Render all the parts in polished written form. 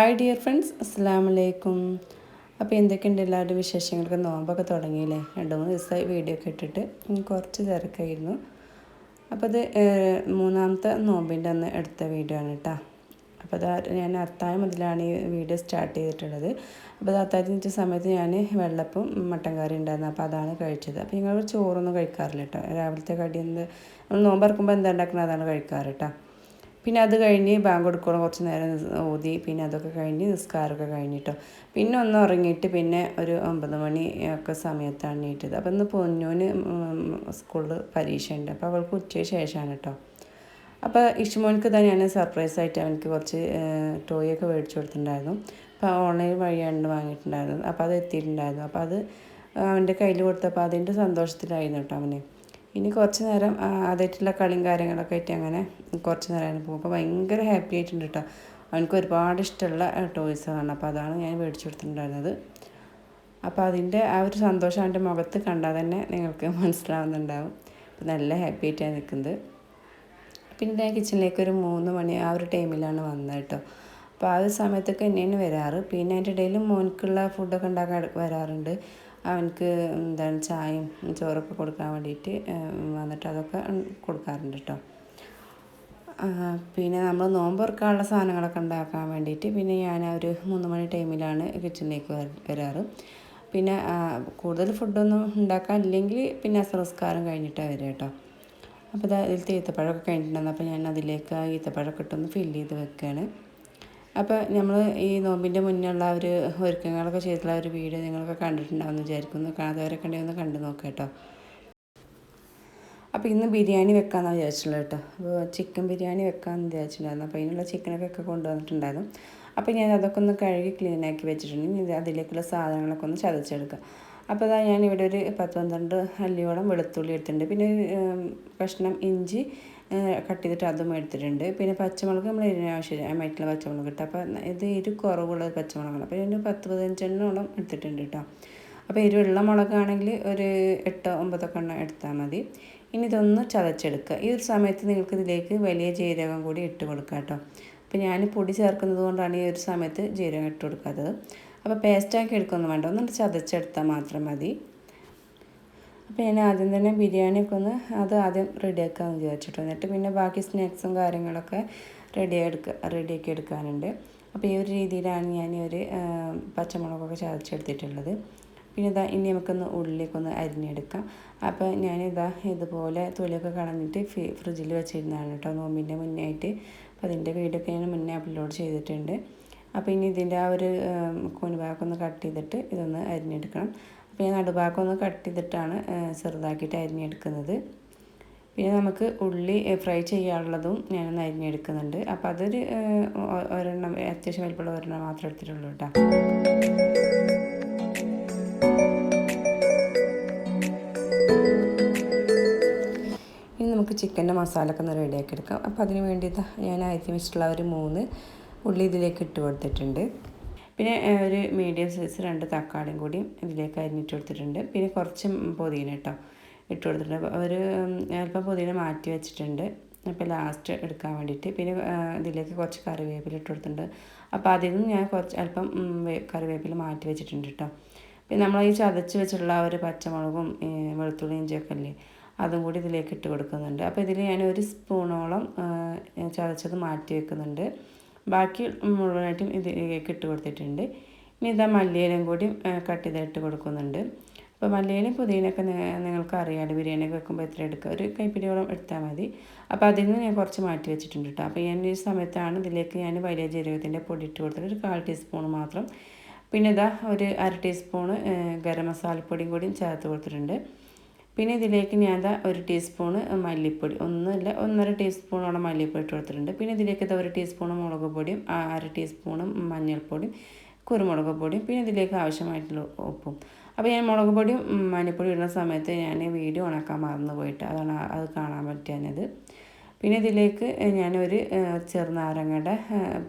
Hi dear friends, അസ്സലാമു അലൈക്കും. അപ്പോൾ എന്തൊക്കെയുണ്ട് എല്ലാവരുടെ വിശേഷങ്ങൾക്ക്? നോമ്പൊക്കെ തുടങ്ങിയില്ലേ? 2-3 ദിവസമായി വീഡിയോ ഒക്കെ ഇട്ടിട്ട് കുറച്ച് തിരക്കായിരുന്നു. അപ്പോൾ അത് മൂന്നാമത്തെ നോമ്പിൻ്റെ അന്ന് എടുത്ത വീഡിയോ ആണ് കേട്ടോ. അപ്പോൾ അത് ഞാൻ അത്താഴം മുതലാണ് ഈ വീഡിയോ സ്റ്റാർട്ട് ചെയ്തിട്ടുള്ളത്. അപ്പോൾ അത് അത്താഴത്തിന് സമയത്ത് ഞാൻ വെള്ളപ്പം മട്ടൻ കറി ഉണ്ടായിരുന്നു, അപ്പോൾ അതാണ് കഴിച്ചത്. അപ്പോൾ ഞങ്ങൾ ചോറൊന്നും കഴിക്കാറില്ല കേട്ടോ. രാവിലത്തെ കടി നമ്മൾ നോമ്പ് തുറക്കുമ്പോൾ എന്താ ഉണ്ടാക്കുന്നത് അതാണ് കഴിക്കാറ് കേട്ടോ. പിന്നെ അത് കഴിഞ്ഞ് ബാങ്ക് കൊടുക്കണം, കുറച്ച് നേരം ഓതി, പിന്നെ അതൊക്കെ കഴിഞ്ഞ് നിസ്കാരമൊക്കെ കഴിഞ്ഞിട്ടോ പിന്നെ ഒന്ന് ഉറങ്ങിയിട്ട് പിന്നെ ഒരു 9 മണി ഒക്കെ സമയത്താണ് എണീറ്റത്. അപ്പോൾ ഇന്ന് പൊന്നൂന് സ്കൂളിൽ പരീക്ഷ ഉണ്ട്, അപ്പോൾ അവൾക്ക് ഉച്ചയ്ക്ക് ശേഷമാണ് കേട്ടോ. അപ്പോൾ ഇഷ്മോൻക്ക് തന്നെ ഞാൻ സർപ്രൈസായിട്ട് അവനക്ക് കുറച്ച് ടോയൊക്കെ മേടിച്ചു കൊടുത്തിട്ടുണ്ടായിരുന്നു. അപ്പോൾ ഓൺലൈൻ വഴിയാണ് വാങ്ങിയിട്ടുണ്ടായിരുന്നത്. അപ്പോൾ അത് എത്തിയിട്ടുണ്ടായിരുന്നു. അപ്പോൾ അത് അവൻ്റെ കയ്യിൽ കൊടുത്തപ്പോൾ അതിൻ്റെ സന്തോഷത്തിലായിരുന്നു കേട്ടോ അവന്. ഇനി കുറച്ച് നേരം ആദ്യമായിട്ടുള്ള കളിയും കാര്യങ്ങളൊക്കെ ആയിട്ട് അങ്ങനെ കുറച്ച് നേരമാണ് പോകും. അപ്പോൾ ഭയങ്കര ഹാപ്പി ആയിട്ടുണ്ട് കേട്ടോ. അവനക്ക് ഒരുപാട് ഇഷ്ടമുള്ള ടോയ്സാണ്, അപ്പോൾ അതാണ് ഞാൻ മേടിച്ചു കൊടുത്തിട്ടുണ്ടായിരുന്നത്. അപ്പോൾ അതിൻ്റെ ആ ഒരു സന്തോഷം അവൻ്റെ മുഖത്ത് കണ്ടാൽ തന്നെ നിങ്ങൾക്ക് മനസ്സിലാവുന്നുണ്ടാവും. അപ്പോൾ നല്ല ഹാപ്പി ആയിട്ടാണ് നിൽക്കുന്നത്. പിന്നെ ഞാൻ കിച്ചണിലേക്ക് ഒരു 3 മണി ആ ഒരു ടൈമിലാണ് വന്നത് കേട്ടോ. അപ്പോൾ ആ ഒരു സമയത്തൊക്കെ എന്നെയാണ് വരാറ്. പിന്നെ അതിൻ്റെ ഇടയിൽ മോനിക്കുള്ള ഫുഡൊക്കെ ഉണ്ടാക്കാൻ വരാറുണ്ട്. അവനക്ക് എന്താണ് ചായയും ചോറൊക്കെ കൊടുക്കാൻ വേണ്ടിയിട്ട് വന്നിട്ട് അതൊക്കെ കൊടുക്കാറുണ്ട് കേട്ടോ. പിന്നെ നമ്മൾ നോമ്പ് തുറക്കാനുള്ള സാധനങ്ങളൊക്കെ ഉണ്ടാക്കാൻ വേണ്ടിയിട്ട് പിന്നെ ഞാൻ ഒരു 3 മണി ടൈമിലാണ് കിച്ചണിലേക്ക് വരാറ്. പിന്നെ കൂടുതൽ ഫുഡൊന്നും ഉണ്ടാക്കാനില്ലെങ്കിൽ പിന്നെ അസറസ്കാരം കഴിഞ്ഞിട്ടാണ് വരിക കേട്ടോ. അപ്പോൾ അതിലത്തെ ഈത്തപ്പഴമൊക്കെ കഴിഞ്ഞിട്ടുണ്ടായിരുന്നു. അപ്പോൾ ഞാൻ അതിലേക്ക് ആ ഈത്തപ്പഴമൊക്കെ ഇട്ടൊന്ന് ഫില്ല് ചെയ്ത് വെക്കുകയാണ്. അപ്പോൾ നമ്മൾ ഈ നോമ്പിൻ്റെ മുന്നുള്ള ഒരു ഒരുക്കങ്ങളൊക്കെ ചെയ്തിട്ടുള്ള ഒരു വീഡിയോ നിങ്ങളൊക്കെ കണ്ടിട്ടുണ്ടാവുമെന്ന് വിചാരിക്കുന്നു. കാണാത്തവരൊക്കെ ഉണ്ടെങ്കിൽ ഒന്ന് കണ്ടു നോക്കാം കേട്ടോ. അപ്പോൾ ഇന്ന് ബിരിയാണി വെക്കാമെന്നാണ് വിചാരിച്ചിട്ടുള്ളത് കേട്ടോ. അപ്പോൾ ചിക്കൻ ബിരിയാണി വെക്കാമെന്ന് വിചാരിച്ചിട്ടുണ്ടായിരുന്നു. അപ്പോൾ അതിനുള്ള ചിക്കനൊക്കെ കൊണ്ടുവന്നിട്ടുണ്ടായിരുന്നു. അപ്പോൾ ഞാൻ അതൊക്കെ ഒന്ന് കഴുകി ക്ലീനാക്കി വെച്ചിട്ടുണ്ടെങ്കിൽ അതിലേക്കുള്ള സാധനങ്ങളൊക്കെ ഒന്ന് ചതച്ചെടുക്കാം. അപ്പോൾ അതാ ഞാനിവിടെ ഒരു 10-12 അല്ലിയോളം വെളുത്തുള്ളി എടുത്തിട്ടുണ്ട്. പിന്നെ കഷ്ണം ഇഞ്ചി കട്ട് ചെയ്തിട്ട് അതും എടുത്തിട്ടുണ്ട്. പിന്നെ പച്ചമുളക് നമ്മൾ ആവശ്യമായിട്ടുള്ള പച്ചമുളക് കിട്ടും. അപ്പോൾ ഇത് കുറവുള്ള പച്ചമുളകാണ്. അപ്പോൾ ഞാൻ 10-15 എണ്ണോളം എടുത്തിട്ടുണ്ട് കേട്ടോ. അപ്പോൾ എരിവുള്ള മുളകാണെങ്കിൽ ഒരു 8-9 എണ്ണം എടുത്താൽ മതി. ഇനി ഇതൊന്ന് ചതച്ചെടുക്കുക. ഈ ഒരു സമയത്ത് നിങ്ങൾക്ക് ഇതിലേക്ക് വലിയ ജീരകം കൂടി ഇട്ട് കൊടുക്കുക കേട്ടോ. അപ്പോൾ ഞാൻ പൊടി ചേർക്കുന്നത് കൊണ്ടാണ് ഈ ഒരു സമയത്ത് ജീരകം ഇട്ട് കൊടുക്കാത്തത്. അപ്പോൾ പേസ്റ്റാക്കി എടുക്കൊന്നും വേണ്ട, ഒന്നും ചതച്ചെടുത്താൽ മാത്രം മതി. അപ്പോൾ ഞാൻ ആദ്യം തന്നെ ബിരിയാണിയൊക്കെ ആദ്യം റെഡിയാക്കാമെന്ന് വിചാരിച്ചിട്ട്, എന്നിട്ട് പിന്നെ ബാക്കി സ്നാക്സും കാര്യങ്ങളൊക്കെ റെഡിയാക്കി എടുക്കാനുണ്ട്. അപ്പോൾ ഈ ഒരു രീതിയിലാണ് ഞാൻ ഒരു പച്ചമുളകൊക്കെ ചതച്ചെടുത്തിട്ടുള്ളത്. പിന്നെ ഇനി നമുക്കൊന്ന് ഉള്ളിലേക്ക് ഒന്ന് അരിഞ്ഞെടുക്കാം. അപ്പോൾ ഞാനിതാ ഇതുപോലെ തൊലിയൊക്കെ കളഞ്ഞിട്ട് ഫ്രിഡ്ജിൽ വെച്ചിരുന്നതാണ് കേട്ടോ നോമ്പിൻ്റെ മുന്നേ ആയിട്ട്. അപ്പോൾ അതിൻ്റെ വീഡിയോയൊക്കെ ഞാൻ മുന്നേ അപ്ലോഡ് ചെയ്തിട്ടുണ്ട്. അപ്പോൾ ഇനി ഇതിൻ്റെ ആ ഒരു കോണിഭാഗമൊക്കെ ഒന്ന് കട്ട് ചെയ്തിട്ട് ഇതൊന്ന് അരിഞ്ഞെടുക്കണം. അപ്പോൾ ഞാൻ നടുഭാഗം ഒന്ന് കട്ട് ചെയ്തിട്ടാണ് ചെറുതാക്കിയിട്ട് അരിഞ്ഞെടുക്കുന്നത്. പിന്നെ നമുക്ക് ഉള്ളി ഫ്രൈ ചെയ്യാനുള്ളതും ഞാനൊന്ന് അരിഞ്ഞെടുക്കുന്നുണ്ട്. അപ്പോൾ അതൊരു ഒരെണ്ണം, അത്യാവശ്യം വലിപ്പമുള്ള ഒരെണ്ണം മാത്രമേ എടുത്തിട്ടുള്ളൂ കേട്ടോ. ഇനി നമുക്ക് ചിക്കൻ്റെ മസാലയൊക്കെ ഒന്ന് റെഡിയാക്കി എടുക്കാം. അപ്പോൾ അതിന് വേണ്ടി ഞാൻ അരിഞ്ഞ് വെച്ചിട്ടുള്ള ഒരു 3 ഉള്ളി ഇതിലേക്ക് ഇട്ട് കൊടുത്തിട്ടുണ്ട്. പിന്നെ ഒരു മീഡിയം സൈസ് 2 തക്കാളിയും കൂടിയും ഇതിലേക്ക് അരിഞ്ഞിട്ട് കൊടുത്തിട്ടുണ്ട്. പിന്നെ കുറച്ച് പുതിന കേട്ടോ ഇട്ട് കൊടുത്തിട്ടുണ്ട്. ഒരു അല്പം പുതിന മാറ്റി വെച്ചിട്ടുണ്ട്, അപ്പോൾ ലാസ്റ്റ് എടുക്കാൻ വേണ്ടിയിട്ട്. പിന്നെ ഇതിലേക്ക് കുറച്ച് കറിവേപ്പില ഇട്ട് കൊടുത്തിട്ടുണ്ട്. അപ്പോൾ അതിൽ നിന്ന് ഞാൻ അല്പം കറിവേപ്പില മാറ്റി വെച്ചിട്ടുണ്ട് കേട്ടോ. പിന്നെ നമ്മൾ ഈ ചതച്ച് വെച്ചിട്ടുള്ള ഒരു പച്ചമുളകും വെളുത്തുള്ളി ഇഞ്ചിയൊക്കെ അല്ലേ, അതും കൂടി ഇതിലേക്ക് ഇട്ട് കൊടുക്കുന്നുണ്ട്. അപ്പോൾ ഇതിൽ ഞാൻ 1 സ്പൂണോളം ചതച്ചത് മാറ്റി വെക്കുന്നുണ്ട്. ബാക്കി മുഴുവനായിട്ടും ഇതിലേക്ക് ഇട്ട് കൊടുത്തിട്ടുണ്ട്. ഇനി ഇതാ മല്ലിയിലയും കൂടി കട്ട് ചെയ്തിട്ട് കൊടുക്കുന്നുണ്ട്. അപ്പോൾ മല്ലിയിലയും പുതിനയൊക്കെ നിങ്ങൾക്ക് അറിയാമല്ലോ, ബിരിയാണിയൊക്കെ വെക്കുമ്പോൾ എത്ര എടുക്കുക, ഒരു കൈപ്പിടിയോളം എടുത്താൽ മതി. അപ്പോൾ അതിൽ നിന്ന് ഞാൻ കുറച്ച് മാറ്റി വെച്ചിട്ടുണ്ട് കേട്ടോ. അപ്പോൾ ഞാൻ ഈ സമയത്താണ് ഇതിലേക്ക് ഞാൻ വലിയ ജീരകത്തിൻ്റെ പൊടി ഇട്ട് കൊടുത്തിട്ട് ഒരു 1/4 ടീസ്പൂൺ മാത്രം. പിന്നെ ഇതാ ഒരു 1/2 ടീസ്പൂണ് ഗരം മസാലപ്പൊടിയും കൂടിയും ചേർത്ത് കൊടുത്തിട്ടുണ്ട്. പിന്നെ ഇതിലേക്ക് ഞാൻ 1 ടീസ്പൂണ് മല്ലിപ്പൊടി, 1.5 ടീസ്പൂണോളം മല്ലിപ്പൊടി ഇട്ട് കൊടുത്തിട്ടുണ്ട്. പിന്നെ ഇതിലേക്ക് 1 ടീസ്പൂൺ മുളക് പൊടിയും 1/2 ടീസ്പൂണും മഞ്ഞൾപ്പൊടിയും കുരുമുളക് പൊടിയും പിന്നെ ഇതിലേക്ക് ആവശ്യമായിട്ടുള്ള ഉപ്പും. അപ്പോൾ ഞാൻ മുളക് പൊടിയും മഞ്ഞൾപ്പൊടി ഇടുന്ന സമയത്ത് ഞാൻ വീഡിയോ ഉണക്കാൻ മറന്നു പോയിട്ട് അതാണ് അത് കാണാൻ പറ്റിയത്. പിന്നെ ഇതിലേക്ക് ഞാനൊരു ചെറുനാരങ്ങയുടെ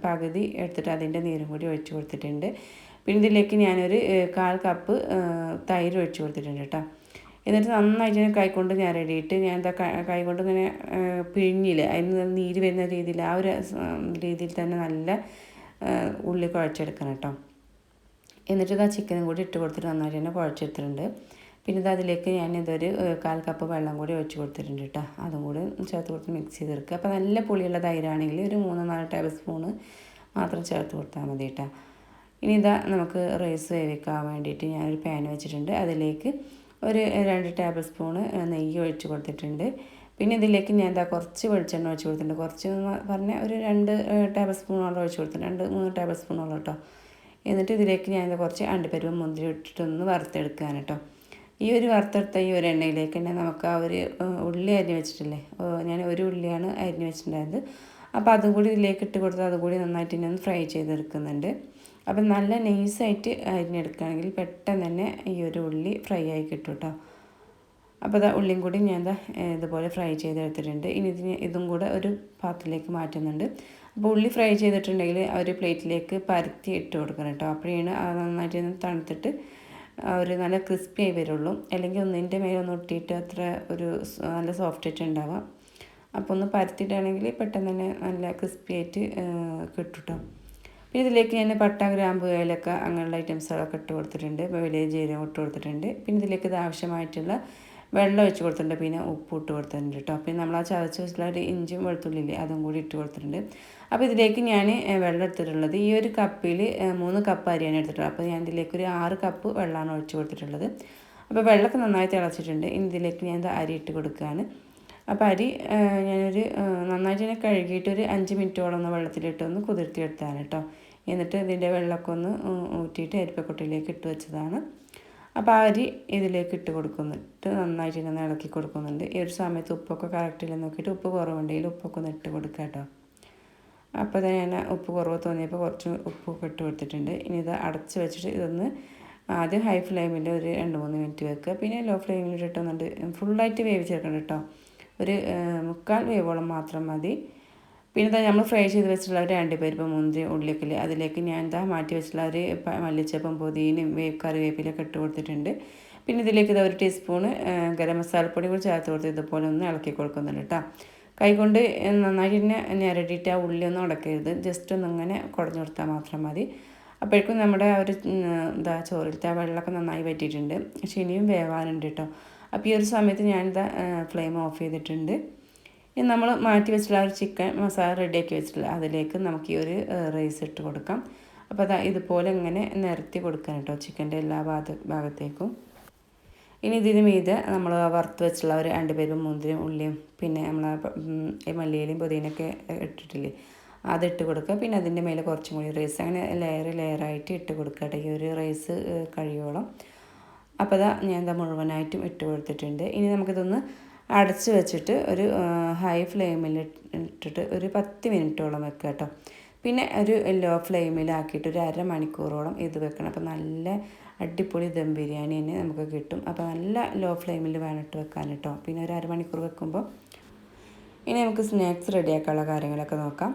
പകുതി എടുത്തിട്ട് അതിൻ്റെ നീരും കൂടി ഒഴിച്ച് കൊടുത്തിട്ടുണ്ട്. പിന്നെ ഇതിലേക്ക് ഞാനൊരു 1/4 കപ്പ് തൈര് ഒഴിച്ച് കൊടുത്തിട്ടുണ്ട് കേട്ടോ. എന്നിട്ട് നന്നായിട്ട് കൈകൊണ്ട് ഞാൻ റെഡിയിട്ട് ഞാൻ കൈകൊണ്ട് ഇങ്ങനെ പിഴിഞ്ഞില്ലേ, അതിന് നീര് വരുന്ന രീതിയിൽ ആ ഒരു രീതിയിൽ തന്നെ നല്ല ഉള്ളി കുഴച്ചെടുക്കണം കേട്ടോ. എന്നിട്ട് ഇതാ ചിക്കനും കൂടി ഇട്ട് കൊടുത്തിട്ട് നന്നായിട്ട് തന്നെ കുഴച്ചെടുത്തിട്ടുണ്ട്. പിന്നെ ഇത് അതിലേക്ക് ഞാൻ ഇതൊരു 1/4 കപ്പ് വെള്ളം കൂടി ഒഴിച്ച് കൊടുത്തിട്ടുണ്ട് കേട്ടോ. അതും കൂടി ചേർത്ത് കൊടുത്ത് മിക്സ് ചെയ്തെടുക്കുക. അപ്പോൾ നല്ല പുളിയുള്ള തൈരാണെങ്കിൽ ഒരു 3-4 ടേബിൾ സ്പൂണ് മാത്രം ചേർത്ത് കൊടുത്താൽ മതി കേട്ടോ. ഇനി ഇതാ നമുക്ക് റൈസ് വേവിക്കാൻ വേണ്ടിയിട്ട് ഞാനൊരു പാൻ വെച്ചിട്ടുണ്ട്. അതിലേക്ക് ഒരു 2 ടേബിൾ സ്പൂണ് നെയ്യ് ഒഴിച്ച് കൊടുത്തിട്ടുണ്ട്. പിന്നെ ഇതിലേക്ക് ഞാൻ കുറച്ച് വെളിച്ചെണ്ണ ഒഴിച്ച് കൊടുത്തിട്ടുണ്ട്. കുറച്ച് പറഞ്ഞാൽ ഒരു 2 ടേബിൾ സ്പൂണോളം ഒഴിച്ച് കൊടുത്തിട്ടുണ്ട്. 2-3 ടേബിൾ സ്പൂണോളം കേട്ടോ. എന്നിട്ട് ഇതിലേക്ക് ഞാൻ കുറച്ച് അണ്ടിപ്പരിപ്പ് മുന്തിരി ഇട്ടിട്ടൊന്ന് വറുത്തെടുക്കാൻ കേട്ടോ. ഈ ഒരു വറുത്തെടുത്ത ഈ ഒരു എണ്ണയിലേക്ക് തന്നെ നമുക്ക് ആ ഒരു ഉള്ളി അരിഞ്ഞ് വെച്ചിട്ടില്ലേ, ഞാൻ ഒരു ഉള്ളിയാണ് അരിഞ്ഞ് വെച്ചിട്ടുണ്ടായത്. അപ്പോൾ അതും കൂടി ഇതിലേക്ക് ഇട്ട് കൊടുത്ത് അതും കൂടി നന്നായിട്ട് തന്നെ ഒന്ന് ഫ്രൈ ചെയ്തെടുക്കുന്നുണ്ട്. അപ്പം നല്ല നൈസായിട്ട് അരിഞ്ഞെടുക്കുകയാണെങ്കിൽ പെട്ടെന്ന് തന്നെ ഈ ഒരു ഉള്ളി ഫ്രൈ ആയി കിട്ടും കേട്ടോ. അപ്പോൾ ഇതാ ഉള്ളിയും കൂടി ഞാൻ ഇതുപോലെ ഫ്രൈ ചെയ്തെടുത്തിട്ടുണ്ട്. ഇനി ഇതും കൂടെ ഒരു പാത്രത്തിലേക്ക് മാറ്റുന്നുണ്ട്. അപ്പോൾ ഉള്ളി ഫ്രൈ ചെയ്തിട്ടുണ്ടെങ്കിൽ ഒരു പ്ലേറ്റിലേക്ക് പരത്തി ഇട്ട് കൊടുക്കണം കേട്ടോ. അപ്പോഴാണ് അത് നന്നായിട്ട് തണുത്തിട്ട് ഒരു നല്ല ക്രിസ്പി ആയി വരുള്ളൂ. അല്ലെങ്കിൽ ഒന്നിൻ്റെ മേലെ ഒന്ന് ഒട്ടിയിട്ട് അത്ര ഒരു നല്ല സോഫ്റ്റ് ആയിട്ട് ഉണ്ടാവാം. അപ്പോൾ ഒന്ന് പരത്തിയിട്ടാണെങ്കിൽ പെട്ടെന്ന് തന്നെ നല്ല ക്രിസ്പി ആയിട്ട് കിട്ടും കേട്ടോ. പിന്നെ ഇതിലേക്ക് ഞാൻ പട്ട, ഗ്രാമ്പു, ഏലക്ക അങ്ങനെയുള്ള ഐറ്റംസുകളൊക്കെ ഇട്ട് കൊടുത്തിട്ടുണ്ട്. വലിയ ജീരകം ഇട്ട് കൊടുത്തിട്ടുണ്ട്. പിന്നെ ഇതിലേക്ക് ഇത് ആവശ്യമായിട്ടുള്ള വെള്ളം ഒഴിച്ച് കൊടുത്തിട്ടുണ്ട്. പിന്നെ ഉപ്പ് ഇട്ട് കൊടുത്തിട്ടുണ്ട് കേട്ടോ. പിന്നെ നമ്മൾ ആ ചതച്ച് വെച്ചിട്ടുള്ള ഒരു ഇഞ്ചിയും വെളുത്തുള്ളില്ലേ അതും കൂടി ഇട്ട് കൊടുത്തിട്ടുണ്ട്. അപ്പോൾ ഇതിലേക്ക് ഞാൻ വെള്ളം എടുത്തിട്ടുള്ളത് ഈ ഒരു കപ്പിൽ 3 കപ്പ് അരിയാണ് എടുത്തിട്ടുള്ളത്. അപ്പോൾ ഞാൻ ഇതിലേക്ക് ഒരു 6 കപ്പ് വെള്ളമാണ് ഒഴിച്ച് കൊടുത്തിട്ടുള്ളത്. അപ്പോൾ വെള്ളമൊക്കെ നന്നായി തിളച്ചിട്ടുണ്ട്. ഇനി ഇതിലേക്ക് ഞാൻ അരി ഇട്ട് കൊടുക്കുകയാണ്. അപ്പോൾ അരി ഞാനൊരു നന്നായിട്ട് തന്നെ കഴുകിയിട്ട് ഒരു 5 മിനിറ്റോളം ഒന്ന് വെള്ളത്തിലിട്ടൊന്ന് കുതിർത്തിയെടുത്താണ് കേട്ടോ. എന്നിട്ട് ഇതിൻ്റെ വെള്ളമൊക്കെ ഒന്ന് ഊറ്റിയിട്ട് അരിപ്പക്കൊട്ടയിലേക്ക് ഇട്ട് വെച്ചതാണ്. അപ്പോൾ ആ അരി ഇതിലേക്ക് ഇട്ട് കൊടുക്കുന്നിട്ട് നന്നായിട്ട് തന്നെ ഇളക്കി കൊടുക്കുന്നുണ്ട്. ഈ ഒരു സമയത്ത് ഉപ്പൊക്കെ കറക്റ്റില്ലെന്ന് നോക്കിയിട്ട് ഉപ്പ് കുറവുണ്ടെങ്കിൽ ഉപ്പൊക്കെ ഒന്ന് ഇട്ട് കൊടുക്കുക കേട്ടോ. അപ്പോൾ ഞാൻ ഉപ്പ് കുറവ് തോന്നിയപ്പോൾ കുറച്ച് ഉപ്പൊക്കെ ഇട്ട് കൊടുത്തിട്ടുണ്ട്. ഇനി ഇത് അടച്ച് വെച്ചിട്ട് ഇതൊന്ന് ആദ്യം ഹൈ ഫ്ലെയിമിൽ ഒരു 2-3 മിനിറ്റ് വെക്കുക. പിന്നെ ലോ ഫ്ലെയിമിൽ ഇട്ടുന്നുണ്ട്. ഫുള്ളായിട്ട് വേവിച്ചെടുക്കണം കേട്ടോ. ഒരു 3/4 വേവോളം മാത്രം മതി. പിന്നെ നമ്മൾ ഫ്രൈ ചെയ്ത് വെച്ചിട്ടുള്ള ഒരു അണ്ടിപ്പരിപ്പ്, മുന്തിരി, ഉള്ളിയൊക്കെ അതിലേക്ക് ഞാൻ മാറ്റി വെച്ചിട്ടുള്ള ഒരു മല്ലിച്ചപ്പും പുതിനയും കറിവേപ്പിലൊക്കെ ഇട്ട് കൊടുത്തിട്ടുണ്ട്. പിന്നെ ഇതിലേക്ക് ഒരു ടീസ്പൂണ് ഗരം മസാലപ്പൊടി കൂടി ചേർത്ത് കൊടുത്ത് ഇതുപോലെ ഒന്ന് ഇളക്കി കൊടുക്കുന്നുണ്ട് കേട്ടോ. കൈകൊണ്ട് നന്നായിട്ട് തന്നെ ഞെരടിയിട്ട് ആ ഉള്ളി ഒന്നും ഉടക്കരുത്, ജസ്റ്റ് ഒന്ന് ഇങ്ങനെ കുടഞ്ഞു കൊടുത്താൽ മാത്രം മതി. അപ്പോഴേക്കും നമ്മുടെ ആ ഒരു ചോറിലത്തെ ആ വെള്ളമൊക്കെ നന്നായി വറ്റിയിട്ടുണ്ട്. പക്ഷേ ഇനിയും വേവാനുണ്ട് കേട്ടോ. അപ്പോൾ ഈ ഒരു സമയത്ത് ഞാനിതാ ഫ്ലെയിം ഓഫ് ചെയ്തിട്ടുണ്ട്. ഇനി നമ്മൾ മാറ്റി വെച്ചിട്ടുള്ള ഒരു ചിക്കൻ മസാല റെഡിയാക്കി വെച്ചിട്ടില്ല അതിലേക്ക് നമുക്ക് ഈ ഒരു റൈസ് ഇട്ട് കൊടുക്കാം. അപ്പോൾ ഇതുപോലെ ഇങ്ങനെ നിരത്തി കൊടുക്കാൻ കേട്ടോ ചിക്കൻ്റെ എല്ലാ ഭാഗത്തേക്കും. ഇനി ഇതിന് മീതെ നമ്മൾ വറുത്ത് വെച്ചിട്ടുള്ള ഒരു അണ്ടിപ്പരിപ്പും മുന്തിരിയും ഉള്ളിയും പിന്നെ നമ്മൾ മല്ലിയിലയും പുതിനയൊക്കെ ഇട്ടിട്ടില്ലേ അതിട്ട് കൊടുക്കുക. പിന്നെ അതിൻ്റെ മേലെ കുറച്ചും കൂടി റൈസ് അങ്ങനെ ലെയറായിട്ട് ഇട്ട് കൊടുക്കുക കേട്ടോ ഈ ഒരു റൈസ് കഴിയോളം. അപ്പോൾ ഞാൻ മുഴുവനായിട്ടും ഇട്ട് കൊടുത്തിട്ടുണ്ട്. ഇനി നമുക്കിതൊന്ന് അടച്ച് വെച്ചിട്ട് ഒരു ഹൈ ഫ്ലെയിമിൽ ഇട്ടിട്ട് ഒരു 10 മിനിറ്റോളം വെക്കുക കേട്ടോ. പിന്നെ ഒരു ലോ ഫ്ലെയിമിലാക്കിയിട്ട് ഒരു അരമണിക്കൂറോളം ഇത് വെക്കണം. അപ്പോൾ നല്ല അടിപൊളി ദം ബിരിയാണി തന്നെ നമുക്ക് കിട്ടും. അപ്പോൾ നല്ല ലോ ഫ്ലെയിമിൽ വേണം ഇട്ട് വെക്കാൻ കേട്ടോ. പിന്നെ ഒരു അരമണിക്കൂർ വെക്കുമ്പോൾ ഇനി നമുക്ക് സ്നാക്സ് റെഡിയാക്കാനുള്ള കാര്യങ്ങളൊക്കെ നോക്കാം.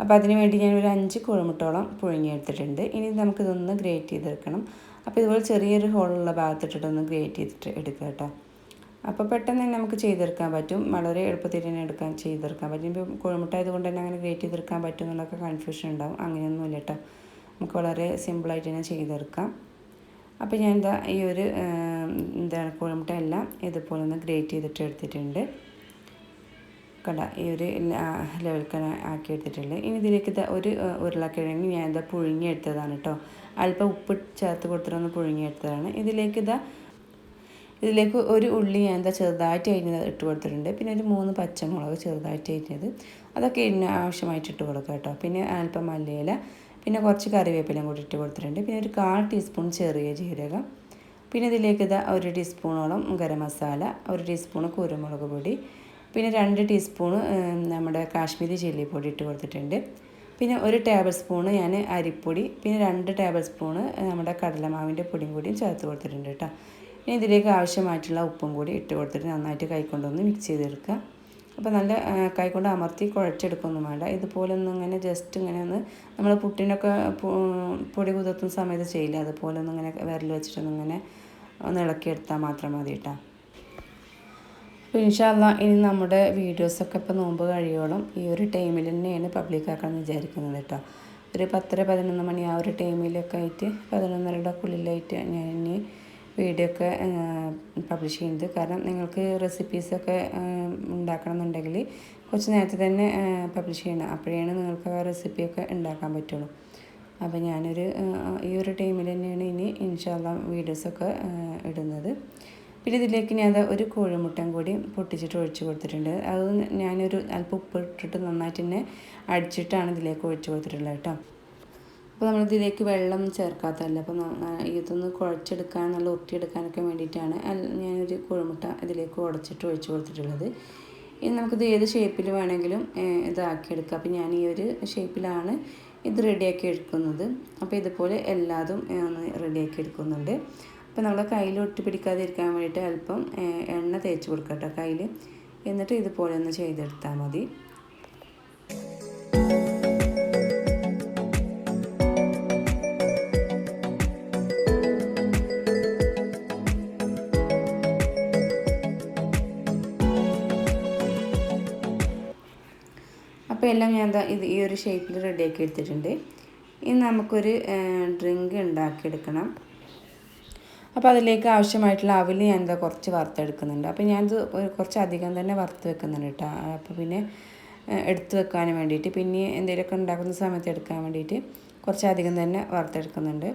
അപ്പോൾ അതിന് വേണ്ടി ഞാൻ ഒരു 5 കോഴിമുട്ടോളം പുഴുങ്ങിയെടുത്തിട്ടുണ്ട്. ഇനി നമുക്കിതൊന്ന് ഗ്രേറ്റ് ചെയ്തെടുക്കണം. അപ്പോൾ ഇതുപോലെ ചെറിയൊരു ഹോളുള്ള ഭാഗത്തിട്ടിട്ടൊന്ന് ഗ്രേറ്റ് ചെയ്തിട്ട് എടുക്കുക കേട്ടോ. അപ്പോൾ പെട്ടെന്ന് തന്നെ നമുക്ക് ചെയ്തെടുക്കാൻ പറ്റും. വളരെ എളുപ്പത്തിൽ തന്നെ ചെയ്തെടുക്കാൻ പറ്റും. ഇപ്പോൾ കോഴിമുട്ട ആയതുകൊണ്ട് തന്നെ അങ്ങനെ ഗ്രേറ്റ് ചെയ്തെടുക്കാൻ പറ്റും എന്നുള്ളതൊക്കെ കൺഫ്യൂഷൻ ഉണ്ടാവും. അങ്ങനെയൊന്നുമില്ല കേട്ടോ. നമുക്ക് വളരെ സിമ്പിളായിട്ട് തന്നെ ചെയ്തെടുക്കാം. അപ്പോൾ ഞാൻ ഈ ഒരു കോഴിമുട്ട എല്ലാം ഇതുപോലെ ഒന്ന് ഗ്രേറ്റ് ചെയ്തിട്ട് എടുത്തിട്ടുണ്ട്. കണ്ട ഈ ഒരു ലെവൽക്ക് ആക്കി എടുത്തിട്ടുണ്ട്. ഇനി ഇതിലേക്ക് ഒരു ഉരുളക്കിഴങ്ങ് ഞാൻ പുഴുങ്ങിയെടുത്തതാണ് കേട്ടോ. അല്പം ഉപ്പ് ചേർത്ത് കൊടുത്തിട്ടൊന്ന് പുഴുങ്ങിയെടുത്തതാണ്. ഇതിലേക്ക് ഒരു ഉള്ളി ഞാൻ ചെറുതായിട്ട് അരിഞ്ഞത് ഇട്ട് കൊടുത്തിട്ടുണ്ട്. പിന്നെ ഒരു 3 പച്ചമുളക് ചെറുതായിട്ട് അരിഞ്ഞത് അതൊക്കെ ഇതിന് ആവശ്യമായിട്ട് ഇട്ട് കൊടുക്കുക കേട്ടോ. പിന്നെ അല്പം മല്ലിയില പിന്നെ കുറച്ച് കറിവേപ്പിലയും കൂടി ഇട്ട് കൊടുത്തിട്ടുണ്ട്. പിന്നെ ഒരു 1/4 ടീസ്പൂൺ ചെറിയ ജീരകം പിന്നെ ഇതിലേക്ക് ഒരു ടീസ്പൂണോളം ഗരം മസാല, 1 ടീസ്പൂൺ കുരുമുളക് പൊടി പിന്നെ 2 ടീസ്പൂണ് നമ്മുടെ കാശ്മീരി ചില്ലി പൊടി ഇട്ട് കൊടുത്തിട്ടുണ്ട്. പിന്നെ 1 ടേബിൾ സ്പൂണ് ഞാൻ അരിപ്പൊടി പിന്നെ 2 ടേബിൾ സ്പൂണ് നമ്മുടെ കടലമാവിൻ്റെ പൊടിയും കൂടിയും ചേർത്ത് കൊടുത്തിട്ടുണ്ട് കേട്ടോ. ഇനി ഇതിലേക്ക് ആവശ്യമായിട്ടുള്ള ഉപ്പും കൂടി ഇട്ട് കൊടുത്തിട്ട് നന്നായിട്ട് കൈക്കൊണ്ടൊന്ന് മിക്സ് ചെയ്തെടുക്കുക. അപ്പോൾ നല്ല കൈകൊണ്ട് അമർത്തി കുഴച്ചെടുക്കൊന്നും വേണ്ട. ഇതുപോലെ ഒന്ന് ഇങ്ങനെ ജസ്റ്റ് ഇങ്ങനെ ഒന്ന് നമ്മൾ പുട്ടിനൊക്കെ പൊടി കുതിർത്തുന്ന സമയത്ത് ചെയ്യില്ല, അതുപോലെ ഒന്ന് ഇങ്ങനെ വിരൽ വെച്ചിട്ടൊന്നിങ്ങനെ ഒന്ന് ഇളക്കിയെടുത്താൽ മാത്രം മതി കേട്ടോ. അപ്പോൾ ഇൻഷാ അല്ലാ ഇനി നമ്മുടെ വീഡിയോസൊക്കെ ഇപ്പോൾ നോമ്പ് കഴിയോളം ഈ ഒരു ടൈമിൽ തന്നെയാണ് പബ്ലിക് ആക്കാമെന്ന് വിചാരിക്കുന്നത് കേട്ടോ. ഒരു 10-11 മണി ആ ഒരു ടൈമിലൊക്കെ ആയിട്ട് 11:30യുടെ ഉള്ളിലായിട്ട് ഞാൻ ഇനി വീഡിയോ ഒക്കെ പബ്ലിഷ് ചെയ്യുന്നത്. കാരണം നിങ്ങൾക്ക് റെസിപ്പീസൊക്കെ ഉണ്ടാക്കണം എന്നുണ്ടെങ്കിൽ കുറച്ച് നേരത്തെ തന്നെ പബ്ലിഷ് ചെയ്യണം. അപ്പോഴാണ് നിങ്ങൾക്ക് ആ റെസിപ്പിയൊക്കെ ഉണ്ടാക്കാൻ പറ്റുള്ളൂ. അപ്പോൾ ഞാനൊരു ഈ ഒരു ടൈമിൽ തന്നെയാണ് ഇനി ഇൻഷാ അല്ലാഹ് വീഡിയോസൊക്കെ ഇടുന്നത്. പിന്നെ ഇതിലേക്ക് ഞാൻ ഒരു കോഴിമുട്ടയും കൂടി പൊട്ടിച്ചിട്ട് ഒഴിച്ച് കൊടുത്തിട്ടുണ്ട്. അത് ഞാനൊരു അല്പം ഉപ്പ് ഇട്ടിട്ട് നന്നായിട്ട് തന്നെ അടിച്ചിട്ടാണ് ഇതിലേക്ക് ഒഴിച്ച് കൊടുത്തിട്ടുള്ളത് കേട്ടോ. അപ്പോൾ നമ്മളിതിലേക്ക് വെള്ളം ചേർക്കാത്തതല്ല. അപ്പോൾ ഇതൊന്ന് കുഴച്ചെടുക്കാൻ നല്ല ഉരുട്ടിയെടുക്കാനൊക്കെ വേണ്ടിയിട്ടാണ് ഞാനൊരു കോഴിമുട്ട ഇതിലേക്ക് ഉടച്ചിട്ട് ഒഴിച്ച് കൊടുത്തിട്ടുള്ളത്. ഇനി നമുക്കിത് ഏത് ഷേപ്പിൽ വേണമെങ്കിലും ഇതാക്കിയെടുക്കാം. അപ്പോൾ ഞാൻ ഈ ഒരു ഷേപ്പിലാണ് ഇത് റെഡിയാക്കി എടുക്കുന്നത്. അപ്പോൾ ഇതുപോലെ എല്ലാതും ഒന്ന് റെഡിയാക്കി എടുക്കുന്നുണ്ട്. അപ്പോൾ നമ്മുടെ കയ്യിൽ ഒട്ടി പിടിക്കാതിരിക്കാൻ വേണ്ടിയിട്ട് അല്പം എണ്ണ തേച്ച് കൊടുക്കട്ടോ കയ്യിൽ. എന്നിട്ട് ഇതുപോലെ ഒന്ന് ചെയ്തെടുത്താൽ മതി. അപ്പോൾ എല്ലാം ഞാൻ ഈ ഒരു ഷേപ്പിൽ റെഡിയാക്കി എടുത്തിട്ടുണ്ട്. ഇനി നമുക്കൊരു ഡ്രിങ്ക് ഉണ്ടാക്കിയെടുക്കണം. അപ്പോൾ അതിലേക്ക് ആവശ്യമായിട്ടുള്ള അവിൽ ഞാൻ കുറച്ച് വറുത്തെടുക്കുന്നുണ്ട്. അപ്പോൾ ഞാനത് കുറച്ച് അധികം തന്നെ വറുത്ത് വെക്കുന്നുണ്ട് കേട്ടോ. അപ്പോൾ പിന്നെ എടുത്ത് വെക്കാൻ വേണ്ടിയിട്ട് പിന്നെ എന്തെങ്കിലുമൊക്കെ ഉണ്ടാക്കുന്ന സമയത്ത് എടുക്കാൻ വേണ്ടിയിട്ട് കുറച്ചധികം തന്നെ വറുത്തെടുക്കുന്നുണ്ട്.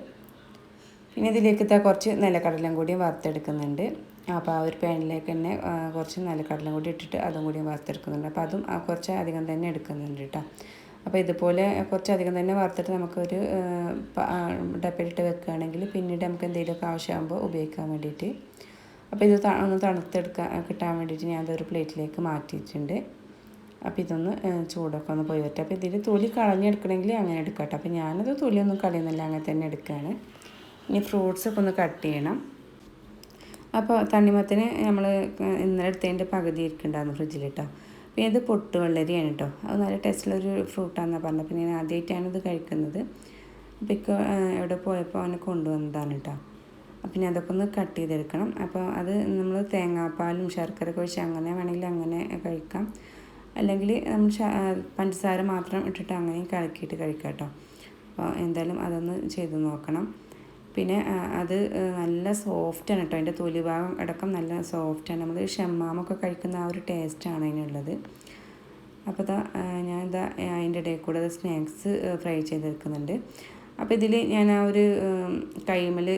പിന്നെ ഇതിലേക്ക് കുറച്ച് നിലക്കടലയും കൂടി വറുത്തെടുക്കുന്നുണ്ട്. അപ്പോൾ ആ ഒരു പാനിലേക്ക് തന്നെ കുറച്ച് നിലക്കടലയും കൂടി ഇട്ടിട്ട് അതും കൂടി വറുത്തെടുക്കുന്നുണ്ട്. അപ്പോൾ അതും കുറച്ച് അധികം തന്നെ എടുക്കുന്നുണ്ട് കേട്ടോ. അപ്പോൾ ഇതുപോലെ കുറച്ചധികം തന്നെ വറുത്തിട്ട് നമുക്കൊരു ഡപ്പയിലിട്ട് വെക്കുകയാണെങ്കിൽ പിന്നീട് നമുക്ക് എന്തെങ്കിലുമൊക്കെ ആവശ്യമാകുമ്പോൾ ഉപയോഗിക്കാൻ വേണ്ടിയിട്ട്. അപ്പോൾ ഇത് ഒന്ന് കിട്ടാൻ വേണ്ടിയിട്ട് ഞാൻ അതൊരു പ്ലേറ്റിലേക്ക് മാറ്റിയിട്ടുണ്ട്. അപ്പോൾ ഇതൊന്ന് ചൂടൊക്കെ ഒന്ന് പോയി വരട്ടെ. അപ്പോൾ ഇതിൽ തൊലി കളഞ്ഞെടുക്കണമെങ്കിൽ അങ്ങനെ എടുക്കാം കേട്ടോ. അപ്പോൾ ഞാനത് തൊലിയൊന്നും കളയുന്നില്ല, അങ്ങനെ തന്നെ എടുക്കുകയാണ്. ഇനി ഫ്രൂട്ട്സൊക്കെ ഒന്ന് കട്ട് ചെയ്യണം. അപ്പോൾ തണ്ണിമത്തന് നമ്മൾ ഇന്നലെ എടുത്തതിൻ്റെ പകുതി ഇരിക്കുന്നുണ്ടായിരുന്നു ഫ്രിഡ്ജിൽ കേട്ടോ. പിന്നെ ഇത് പൊട്ട് വെള്ളരിയാണ് കേട്ടോ. അത് നല്ല ടേസ്റ്റുള്ളൊരു ഫ്രൂട്ടാണെന്നാണ് പറഞ്ഞത്. പിന്നെ ഞാൻ ആദ്യമായിട്ടാണ് ഇത് കഴിക്കുന്നത്. അപ്പോൾ ഇപ്പോൾ എവിടെ പോയപ്പോൾ അവനെ കൊണ്ടുവന്നതാണ് കേട്ടോ. അപ്പം പിന്നെ അതൊക്കെ ഒന്ന് കട്ട് ചെയ്തെടുക്കണം. അപ്പോൾ അത് നമ്മൾ തേങ്ങാപ്പാലും ശർക്കര ഒഴിച്ച് അങ്ങനെ വേണമെങ്കിൽ അങ്ങനെ കഴിക്കാം. അല്ലെങ്കിൽ നമ്മൾ പഞ്ചസാര മാത്രം ഇട്ടിട്ട് അങ്ങനെയും കലക്കിയിട്ട് കഴിക്കാം കേട്ടോ. അപ്പോൾ എന്തായാലും അതൊന്ന് ചെയ്ത് നോക്കണം. പിന്നെ അത് നല്ല സോഫ്റ്റാണ് കേട്ടോ. അതിൻ്റെ തൊലി ഭാഗം അടക്കം നല്ല സോഫ്റ്റാണ്. നമ്മൾ ഷമ്മാമൊക്കെ കഴിക്കുന്ന ആ ഒരു ടേസ്റ്റാണ് അതിനുള്ളത്. അപ്പോൾ ഞാൻ അതിൻ്റെ ഇടയിൽ കൂടെ സ്നാക്സ് ഫ്രൈ ചെയ്തെടുക്കുന്നുണ്ട്. അപ്പോൾ ഇതിൽ ഞാൻ ആ ഒരു കൈമൽ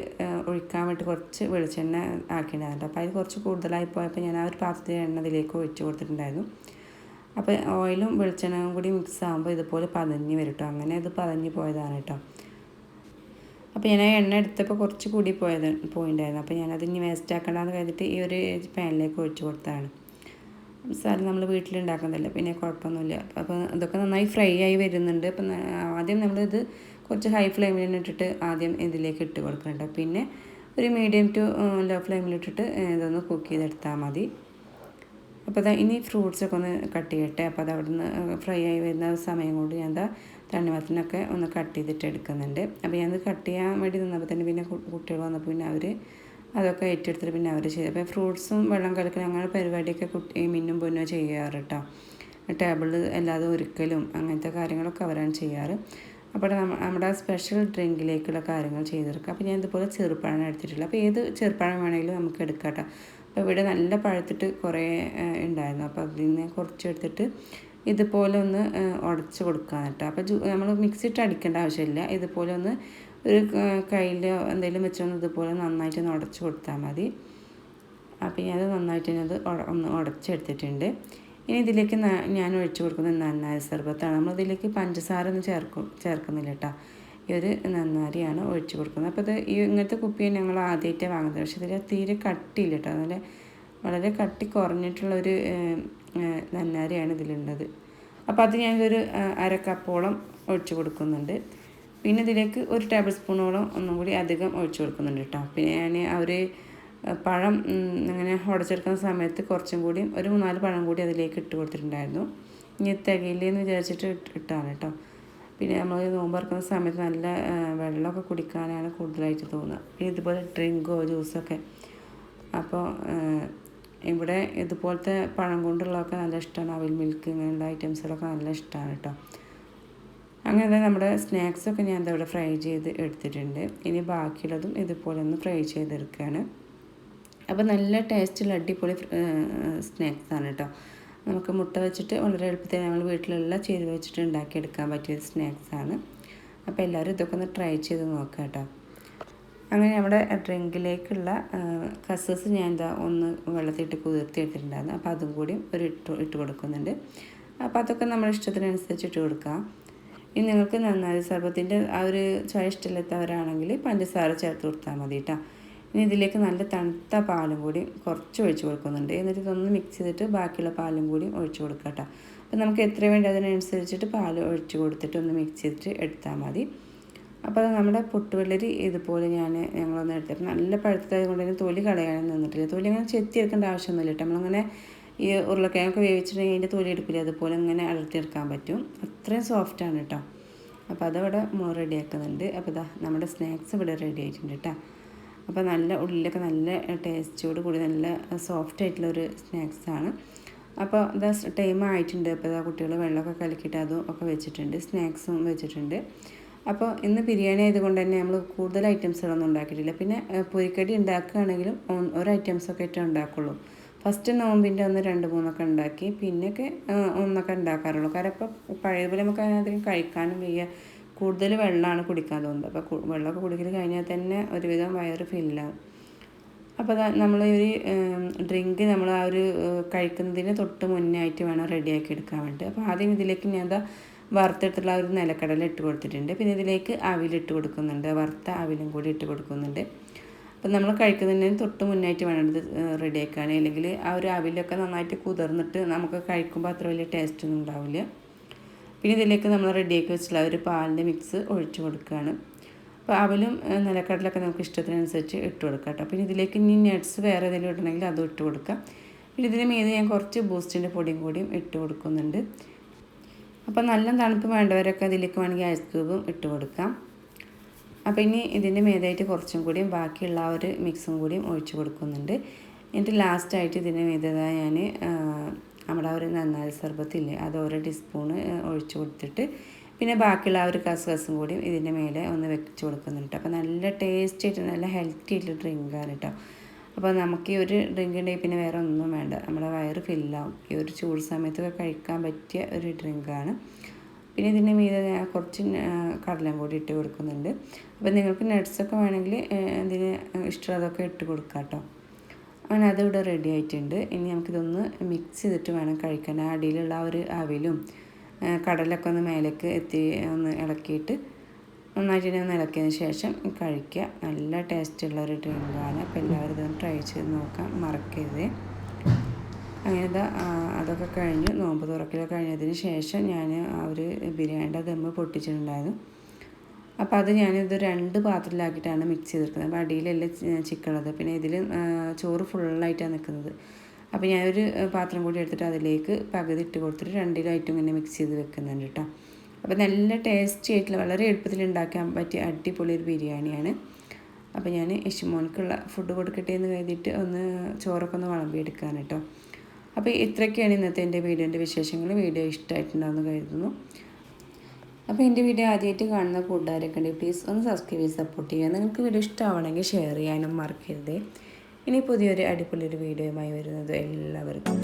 ഒഴിക്കാൻ വേണ്ടി കുറച്ച് വെളിച്ചെണ്ണ ആക്കിയിട്ടുണ്ടായിരുന്നു. അപ്പോൾ അതിൽ കുറച്ച് കൂടുതലായി പോയപ്പോൾ ഞാൻ ആ ഒരു പാത്രത്തിൽ എണ്ണ ഇതിലേക്ക് ഒഴിച്ച് കൊടുത്തിട്ടുണ്ടായിരുന്നു. അപ്പോൾ ഓയിലും വെളിച്ചെണ്ണയും കൂടി മിക്സ് ആകുമ്പോൾ ഇതുപോലെ പതഞ്ഞ് വരും കേട്ടോ. അങ്ങനെ ഇത് പതഞ്ഞ് പോയതാണ് കേട്ടോ. അപ്പോൾ ഞാൻ എണ്ണ എടുത്തപ്പോൾ കുറച്ച് കൂടി പോയിട്ടുണ്ടായിരുന്നു. അപ്പോൾ ഞാനത് ഇനി വേസ്റ്റ് ആക്കണ്ടെന്ന് കരുതിയിട്ട് ഈ ഒരു പാനിലേക്ക് ഒഴിച്ച് കൊടുത്തതാണ്. സാറ് നമ്മൾ വീട്ടിലുണ്ടാക്കുന്നതല്ലേ, പിന്നെ കുഴപ്പമൊന്നുമില്ല. അപ്പോൾ ഇതൊക്കെ നന്നായി ഫ്രൈ ആയി വരുന്നുണ്ട്. അപ്പം ആദ്യം നമ്മളിത് കുറച്ച് ഹൈ ഫ്ലെയിമിൽ തന്നെ ഇട്ടിട്ട് ആദ്യം ഇതിലേക്ക് ഇട്ട് കൊടുക്കുന്നുണ്ട്. പിന്നെ ഒരു മീഡിയം ടു ലോ ഫ്ലെയിമിലിട്ടിട്ട് ഇതൊന്ന് കുക്ക് ചെയ്തെടുത്താൽ മതി. അപ്പോൾ ഇനി ഫ്രൂട്ട്സൊക്കെ ഒന്ന് കട്ട് ചെയ്യട്ടെ. അപ്പോൾ അത് അവിടെ നിന്ന് ഫ്രൈ ആയി വരുന്ന സമയം കൊണ്ട് ഞാൻ തണ്ണിമത്തനൊക്കെ ഒന്ന് കട്ട് ചെയ്തിട്ട് എടുക്കുന്നുണ്ട്. അപ്പോൾ ഞാനത് കട്ട് ചെയ്യാൻ വേണ്ടി നിന്നപ്പോൾ തന്നെ പിന്നെ കുട്ടികൾ വന്നപ്പോൾ പിന്നെ അവർ അതൊക്കെ ഏറ്റെടുത്തിട്ട് പിന്നെ അവർ ചെയ്തു. അപ്പോൾ ഫ്രൂട്ട്സും വെള്ളം കലക്കലും അങ്ങനെ പരിപാടിയൊക്കെ മിന്നും പൊന്നോ ചെയ്യാറ് കേട്ടോ. ടേബിളിൽ അല്ലാതെ ഒരുക്കലും അങ്ങനത്തെ കാര്യങ്ങളൊക്കെ അവരാണ് ചെയ്യാറ്. അപ്പോൾ നമ്മുടെ സ്പെഷ്യൽ ഡ്രിങ്കിലേക്കുള്ള കാര്യങ്ങൾ ചെയ്തെടുക്കുക. അപ്പോൾ ഞാൻ ഇതുപോലെ ചെറുപ്പഴം എടുത്തിട്ടില്ല. അപ്പോൾ ഏത് ചെറുപ്പഴം വേണമെങ്കിലും നമുക്ക് എടുക്കാം കേട്ടോ. അപ്പോൾ ഇവിടെ നല്ല പഴുത്തിട്ട് കുറേ ഉണ്ടായിരുന്നു. അപ്പോൾ അതിൽ നിന്ന് കുറച്ച് എടുത്തിട്ട് ഇതുപോലെ ഒന്ന് ഉടച്ച് കൊടുക്കാൻ കേട്ടോ. അപ്പോൾ നമ്മൾ മിക്സിയിട്ട് അടിക്കേണ്ട ആവശ്യമില്ല. ഇതുപോലെ ഒന്ന് ഒരു കയ്യിൽ എന്തെങ്കിലും വെച്ചൊന്ന് ഇതുപോലെ നന്നായിട്ട് ഒന്ന് ഉടച്ച് കൊടുത്താൽ മതി. അപ്പോൾ ഞാനത് നന്നായിട്ട് അത് ഒന്ന് ഉടച്ചെടുത്തിട്ടുണ്ട്. ഇനി ഇതിലേക്ക് ഞാൻ ഒഴിച്ച് കൊടുക്കുന്നത് നന്നാരി സർബത്താണ്. നമ്മളിതിലേക്ക് പഞ്ചസാര ഒന്നും ചേർക്കുന്നില്ല കേട്ടോ. ഈ ഒരു നന്നാരിയാണ് ഒഴിച്ച് കൊടുക്കുന്നത്. അപ്പോൾ ഇത് ഇങ്ങനത്തെ കുപ്പിയെ ഞങ്ങൾ ആദ്യമായിട്ടാണ് വാങ്ങുന്നത്. പക്ഷേ ഇതിൽ തീരെ കട്ടിയില്ല കേട്ടോ. അതുപോലെ വളരെ കട്ടി കുറഞ്ഞിട്ടുള്ളൊരു നന്നാരിയാണ് ഇതിലുള്ളത്. അപ്പോൾ അത് ഞാനൊരു 1/2 കപ്പോളം ഒഴിച്ച് കൊടുക്കുന്നുണ്ട്. പിന്നെ ഇതിലേക്ക് 1 ടേബിൾ സ്പൂണോളം ഒന്നും കൂടി അധികം ഒഴിച്ച് കൊടുക്കുന്നുണ്ട് കേട്ടോ. പിന്നെ ഞാൻ ആ ഒരു പഴം ഇങ്ങനെ ഉടച്ചെടുക്കുന്ന സമയത്ത് കുറച്ചും കൂടി ഒരു 3-4 പഴം കൂടി അതിലേക്ക് ഇട്ട് കൊടുത്തിട്ടുണ്ടായിരുന്നു. ഇനി തികയില്ലെന്ന് വിചാരിച്ചിട്ട് ഇട്ടാണ് കേട്ടോ. പിന്നെ നമ്മൾ നോമ്പ് തുറക്കുന്ന സമയത്ത് നല്ല വെള്ളമൊക്കെ കുടിക്കാനാണ് കൂടുതലായിട്ട് തോന്നുക. പിന്നെ ഇതുപോലെ ഡ്രിങ്കോ ജ്യൂസൊക്കെ. അപ്പോൾ ഇവിടെ ഇതുപോലത്തെ പഴം കൊണ്ടുള്ളതൊക്കെ നല്ല ഇഷ്ടമാണ്. അവിൽ മിൽക്ക് ഇങ്ങനെയുള്ള ഐറ്റംസുകളൊക്കെ നല്ല ഇഷ്ടമാണ് കേട്ടോ. അങ്ങനെ നമ്മുടെ സ്നാക്സൊക്കെ ഞാൻ ഇവിടെ ഫ്രൈ ചെയ്ത് എടുത്തിട്ടുണ്ട്. ഇനി ബാക്കിയുള്ളതും ഇതുപോലെ ഒന്ന് ഫ്രൈ ചെയ്തെടുക്കുകയാണ്. അപ്പോൾ നല്ല ടേസ്റ്റുള്ള അടിപൊളി സ്നാക്സാണ് കേട്ടോ. നമുക്ക് മുട്ട വെച്ചിട്ട് വളരെ എളുപ്പത്തിൽ നമ്മൾ വീട്ടിലുള്ള ചേരുവ വെച്ചിട്ട് ഉണ്ടാക്കിയെടുക്കാൻ പറ്റിയ സ്നാക്സാണ്. അപ്പോൾ എല്ലാവരും ഇതൊക്കെ ഒന്ന് ട്രൈ ചെയ്ത് നോക്കാം കേട്ടോ. അങ്ങനെ നമ്മുടെ ഡ്രിങ്കിലേക്കുള്ള കസസ് ഞാൻ ഒന്ന് വെള്ളത്തിലിട്ട് കുതിർത്തി എടുത്തിട്ടുണ്ടായിരുന്നു. അപ്പോൾ അതും കൂടി ഇട്ട് കൊടുക്കുന്നുണ്ട്. അപ്പോൾ അതൊക്കെ നമ്മുടെ ഇഷ്ടത്തിനനുസരിച്ച് ഇട്ട് കൊടുക്കാം. ഇനി നിങ്ങൾക്ക് നന്നായി സർബത്തിൻ്റെ ആ ഒരു ചായ ഇഷ്ടമില്ലാത്തവരാണെങ്കിൽ പഞ്ചസാര ചേർത്ത് കൊടുത്താൽ മതി കേട്ടോ. ഇനി ഇതിലേക്ക് നല്ല തണുത്ത പാലും കൂടി കുറച്ച് ഒഴിച്ച് കൊടുക്കുന്നുണ്ട്. എന്നിട്ട് ഇതൊന്ന് മിക്സ് ചെയ്തിട്ട് ബാക്കിയുള്ള പാലും കൂടി ഒഴിച്ച് കൊടുക്കുക കേട്ടോ. അപ്പോൾ നമുക്ക് എത്ര വേണ്ടി അതിനനുസരിച്ചിട്ട് പാൽ ഒഴിച്ച് കൊടുത്തിട്ട് ഒന്ന് മിക്സ് ചെയ്തിട്ട് എടുത്താൽ മതി. അപ്പോൾ നമ്മുടെ പൊട്ടുവെള്ളരി ഇതുപോലെ ഞങ്ങളൊന്ന് എടുത്തിട്ട് നല്ല പഴുത്തതായത് കൊണ്ട് തന്നെ തൊലി കളയാനും നിന്നിട്ടില്ല. തൊലി അങ്ങനെ ചെത്തിയെടുക്കേണ്ട ആവശ്യമൊന്നുമില്ല കേട്ടോ. നമ്മളങ്ങനെ ഈ ഉരുളക്കിഴങ്ങൊക്കെ വേവിച്ചിട്ടുണ്ടെങ്കിൽ അതിൻ്റെ തൊലി എടുക്കില്ല, അതുപോലെ ഇങ്ങനെ അടർത്തിയെടുക്കാൻ പറ്റും. അത്രയും സോഫ്റ്റാണ് കേട്ടോ. അപ്പോൾ അതവിടെ റെഡിയാക്കുന്നുണ്ട്. അപ്പോൾ ഇതാ നമ്മുടെ സ്നാക്സ് ഇവിടെ റെഡി ആയിട്ടുണ്ട് കേട്ടോ. അപ്പോൾ നല്ല ഉള്ളിലൊക്കെ നല്ല ടേസ്റ്റോട് കൂടി നല്ല സോഫ്റ്റ് ആയിട്ടുള്ളൊരു സ്നാക്സാണ്. അപ്പോൾ ഇതാ ടൈം ആയിട്ടുണ്ട്. അപ്പോൾ ഇതാ കുട്ടികൾ വെള്ളമൊക്കെ കലക്കിയിട്ട് അതും ഒക്കെ വെച്ചിട്ടുണ്ട്, സ്നാക്സും വെച്ചിട്ടുണ്ട്. അപ്പോൾ ഇന്ന് ബിരിയാണി ആയതുകൊണ്ട് തന്നെ നമ്മൾ കൂടുതൽ ഐറ്റംസുകളൊന്നും ഉണ്ടാക്കിയിട്ടില്ല. പിന്നെ പൊരിക്കടി ഉണ്ടാക്കുകയാണെങ്കിലും ഒരു ഐറ്റംസൊക്കെ ഏറ്റവും ഉണ്ടാക്കുള്ളൂ. ഫസ്റ്റ് നോമ്പിൻ്റെ ഒന്ന് 2-3 ഉണ്ടാക്കി, പിന്നെയൊക്കെ ഒന്നൊക്കെ ഉണ്ടാക്കാറുള്ളൂ. കാരണം ഇപ്പോൾ പഴയപോലെ നമുക്ക് അതിനധികം കഴിക്കാനും വയ്യ, കൂടുതൽ വെള്ളമാണ് കുടിക്കാൻ തോന്നുന്നത്. അപ്പോൾ വെള്ളമൊക്കെ കുടിക്കൽ കഴിഞ്ഞാൽ തന്നെ ഒരുവിധം വയറ് ഫില്ലാവും. അപ്പോൾ നമ്മൾ ഒരു ഡ്രിങ്ക് നമ്മൾ ആ ഒരു കഴിക്കുന്നതിന് തൊട്ട് മുന്നേ ആയിട്ട് വേണം റെഡിയാക്കി എടുക്കാൻ വേണ്ടി. അപ്പോൾ ആദ്യം ഇതിലേക്ക് ഞാൻ വറുത്തെടുത്തുള്ള ഒരു നിലക്കടല ഇട്ട് കൊടുത്തിട്ടുണ്ട്. പിന്നെ ഇതിലേക്ക് അവിലിട്ട് കൊടുക്കുന്നുണ്ട്, വറുത്ത അവിലും കൂടി ഇട്ട് കൊടുക്കുന്നുണ്ട്. അപ്പം നമ്മൾ കഴിക്കുന്നതിന് തൊട്ട് മുന്നായിട്ട് വേണം ഇത് റെഡിയാക്കാൻ. അല്ലെങ്കിൽ ആ ഒരു അവിലൊക്കെ നന്നായിട്ട് കുതിർന്നിട്ട് നമുക്ക് കഴിക്കുമ്പോൾ അത്ര വലിയ ടേസ്റ്റൊന്നും ഉണ്ടാവില്ല. പിന്നെ ഇതിലേക്ക് നമ്മൾ റെഡിയാക്കി വെച്ചിട്ടുള്ള ഒരു പാലിൻ്റെ മിക്സ് ഒഴിച്ച് കൊടുക്കുകയാണ്. അപ്പോൾ അവലും നിലക്കടലൊക്കെ നമുക്ക് ഇഷ്ടത്തിനനുസരിച്ച് ഇട്ട് കൊടുക്കാം കേട്ടോ. പിന്നെ ഇതിലേക്ക് ഇനി നട്ട്സ് വേറെ ഏതെങ്കിലും ഇടണമെങ്കിൽ അതും ഇട്ട് കൊടുക്കാം. പിന്നെ ഇതിന് മീതെ ഞാൻ കുറച്ച് ബൂസ്റ്റിൻ്റെ പൊടിയും കൂടിയും ഇട്ട് കൊടുക്കുന്നുണ്ട്. അപ്പോൾ നല്ല തണുപ്പ് വേണ്ടവരൊക്കെ അതിലേക്ക് വേണമെങ്കിൽ ഐസ് ക്യൂബും ഇട്ട് കൊടുക്കാം. അപ്പോൾ ഇനി ഇതിൻ്റെ മേതായിട്ട് കുറച്ചും കൂടിയും ബാക്കിയുള്ള ആ ഒരു മിക്സും കൂടിയും ഒഴിച്ച് കൊടുക്കുന്നുണ്ട്. എന്നിട്ട് ലാസ്റ്റായിട്ട് ഇതിൻ്റെ മേതായി ഞാൻ നമ്മുടെ ആ ഒരു നന്നായി സർബത്തില്ലേ അത് ഓരോ ടീസ്പൂണ് ഒഴിച്ച് കൊടുത്തിട്ട് പിന്നെ ബാക്കിയുള്ള ആ ഒരു കസും കൂടിയും ഇതിൻ്റെ മേലെ ഒന്ന് വെച്ച് കൊടുക്കുന്നുണ്ട്. അപ്പോൾ നല്ല ടേസ്റ്റ് ആയിട്ട് നല്ല ഹെൽത്തി ആയിട്ടുള്ള ഡ്രിങ്കാണ് കേട്ടോ. അപ്പോൾ നമുക്ക് ഈ ഒരു ഡ്രിങ്ക് ഉണ്ടെങ്കിൽ പിന്നെ വേറെ ഒന്നും വേണ്ട, നമ്മുടെ വയറ് ഫില്ലാവും. ഈ ഒരു ചൂട് സമയത്തൊക്കെ കഴിക്കാൻ പറ്റിയ ഒരു ഡ്രിങ്കാണ്. പിന്നെ ഇതിൻ്റെ മീതെ ഞാൻ കുറച്ച് കടലയും കൂടി ഇട്ട് കൊടുക്കുന്നുണ്ട്. അപ്പോൾ നിങ്ങൾക്ക് നട്ട്സൊക്കെ വേണമെങ്കിൽ ഇതിന് ഇഷ്ടമുള്ളതൊക്കെ ഇട്ട് കൊടുക്കാം കേട്ടോ. അങ്ങനെ അതിവിടെ റെഡി ആയിട്ടുണ്ട്. ഇനി നമുക്കിതൊന്ന് മിക്സ് ചെയ്തിട്ട് വേണം കഴിക്കാൻ. അടിയിലുള്ള ആ ഒരു അവിലും കടലൊക്കെ ഒന്ന് മേലേക്ക് ഒന്ന് ഇളക്കിയിട്ട് നന്നായിട്ട് ഒന്ന് ഇളക്കിയതിന് ശേഷം കഴിക്കുക. നല്ല ടേസ്റ്റുള്ള ഒരു ഡ്രിങ്കാണ്. അപ്പോൾ എല്ലാവരും ഇതൊന്ന് ട്രൈ ചെയ്ത് നോക്കാം, മറക്കരുത്. അങ്ങനെ അതൊക്കെ കഴിഞ്ഞ് നോമ്പ് തുറക്കലൊക്കെ കഴിഞ്ഞതിന് ശേഷം ഞാൻ ആ ഒരു ബിരിയാണിയുടെ ദമ്മ് പൊട്ടിച്ചിട്ടുണ്ടായിരുന്നു. അപ്പോൾ അത് ഞാനിത് 2 പാത്രത്തിലാക്കിയിട്ടാണ് മിക്സ് ചെയ്തെടുക്കുന്നത്. അപ്പോൾ അടിയിലല്ല ചിക്കനുള്ളത്, പിന്നെ ഇതിൽ ചോറ് ഫുള്ളായിട്ടാണ് നിൽക്കുന്നത്. അപ്പോൾ ഞാനൊരു പാത്രം കൂടി എടുത്തിട്ട് അതിലേക്ക് പകുതി ഇട്ട് കൊടുത്തിട്ട് 2 ഇങ്ങനെ മിക്സ് ചെയ്ത് വെക്കുന്നുണ്ട് കേട്ടോ. അപ്പോൾ നല്ല ടേസ്റ്റി ആയിട്ടുള്ള വളരെ എളുപ്പത്തിൽ ഉണ്ടാക്കാൻ പറ്റിയ അടിപൊളി ഒരു ബിരിയാണിയാണ്. അപ്പോൾ ഞാൻ ഇഷ്മോൻക്കുള്ള ഫുഡ് കൊടുക്കട്ടെ എന്ന് കരുതിയിട്ട് ചോറൊക്കെ ഒന്ന് വിളമ്പിയെടുക്കാൻ കേട്ടോ. അപ്പോൾ ഇത്രയൊക്കെയാണ് ഇന്നത്തെ എൻ്റെ വീഡിയോൻ്റെ വിശേഷങ്ങൾ. വീഡിയോ ഇഷ്ടമായിട്ടുണ്ടാവുമെന്ന് കരുതുന്നു. അപ്പോൾ എൻ്റെ വീഡിയോ ആദ്യമായിട്ട് കാണുന്ന കൂട്ടുകാരൊക്കെ ഉണ്ടെങ്കിൽ പ്ലീസ് ഒന്ന് സബ്സ്ക്രൈബ് ചെയ്ത് സപ്പോർട്ട് ചെയ്യുക. നിങ്ങൾക്ക് വീഡിയോ ഇഷ്ടമാവണമെങ്കിൽ ഷെയർ ചെയ്യാനും മറക്കരുത്. ഇനി പുതിയൊരു അടിപൊളിയൊരു വീഡിയോയുമായി വരുന്നത് എല്ലാവർക്കും